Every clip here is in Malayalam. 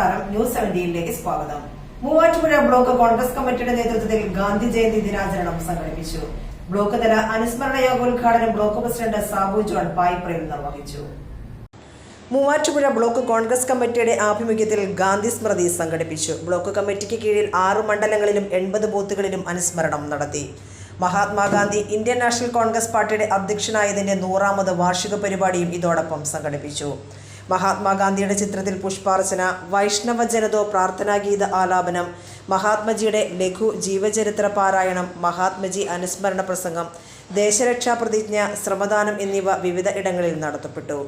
നമസ്കാരം. ന്യൂസ് 17ലേക്ക് സ്വാഗതം. മൂവാറ്റുപുഴ ബ്ലോക്ക് കോൺഗ്രസ് കമ്മിറ്റിയുടെ നേതൃത്വത്തിൽ ഗാന്ധി ജയന്തി ദിനാചരണം സംഘടിപ്പിച്ചു. ബ്ലോക്ക് തല അനുസ്മരണ യോഗോദ്ഘാടനം ബ്ലോക്ക് പ്രസിഡന്റ് സാബു ജോൺ പായിപ്രയിൽ നിർവഹിച്ചു. മൂവാറ്റുപുഴ ബ്ലോക്ക് കോൺഗ്രസ് കമ്മിറ്റിയുടെ ആഭിമുഖ്യത്തിൽ ഗാന്ധി സ്മൃതി സംഘടിപ്പിച്ചു. ബ്ലോക്ക് കമ്മിറ്റിക്ക് കീഴിൽ 6 മണ്ഡലങ്ങളിലും 80 ബൂത്തുകളിലും അനുസ്മരണം നടത്തി. മഹാത്മാഗാന്ധി ഇന്ത്യൻ നാഷണൽ കോൺഗ്രസ് പാർട്ടിയുടെ അധ്യക്ഷനായതിന്റെ 100ാമത് വാർഷിക പരിപാടിയും ഇതോടൊപ്പം സംഘടിപ്പിച്ചു. മഹാത്മാഗാന്ധിയുടെ ചിത്രത്തിൽ പുഷ്പാർച്ചന, വൈഷ്ണവ ജനതോ പ്രാർത്ഥനാഗീത ആലാപനം, മഹാത്മജിയുടെ ലഘു ജീവചരിത്ര പാരായണം, മഹാത്മജി അനുസ്മരണ പ്രസംഗം, ദേശരക്ഷാ പ്രതിജ്ഞ, ശ്രമദാനം എന്നിവ വിവിധ ഇടങ്ങളിൽ നടത്തപ്പെട്ടു.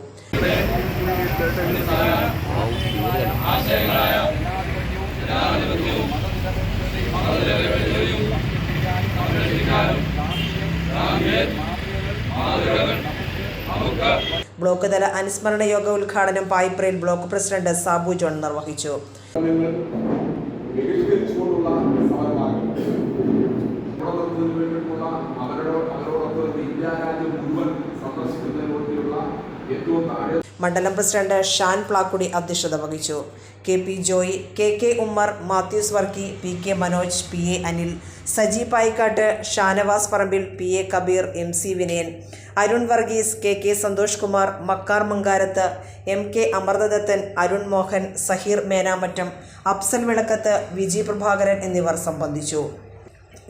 ബ്ലോക്ക് തല അനുസ്മരണ യോഗ ഉദ്ഘാടനം പായിപ്രയിൽ ബ്ലോക്ക് പ്രസിഡന്റ് സാബു ജോൺ നിർവഹിച്ചു. മണ്ഡലം പ്രസിഡന്റ് ഷാൻ പ്ലാക്കുടി അധ്യക്ഷത വഹിച്ചു. KP Joy, KK Ummer, Mathews Varkey, PK Manoj, PA Anil, Saji Payikkattu, Shanavas പറമ്പിൽ, PA Kabir, MC Vinayan, Arun Varghese, KK Santhosh Kumar, Makkar മങ്കാരത്ത്, MK അമൃതദത്തൻ, Arun Mohan, Zaheer Menamattam, Afsal വിളക്കത്ത്, Viji Prabhakaran എന്നിവർ സംബന്ധിച്ചു.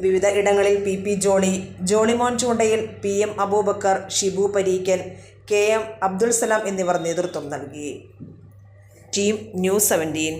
വിവിധ ഇടങ്ങളിൽ PP ജോളി, ജോളിമോൻ ചൂണ്ടയിൽ, PM അബൂബക്കർ, ഷിബു പരീക്കൻ, KM അബ്ദുൾ സലാം എന്നിവർ നേതൃത്വം നൽകി. Team news 17.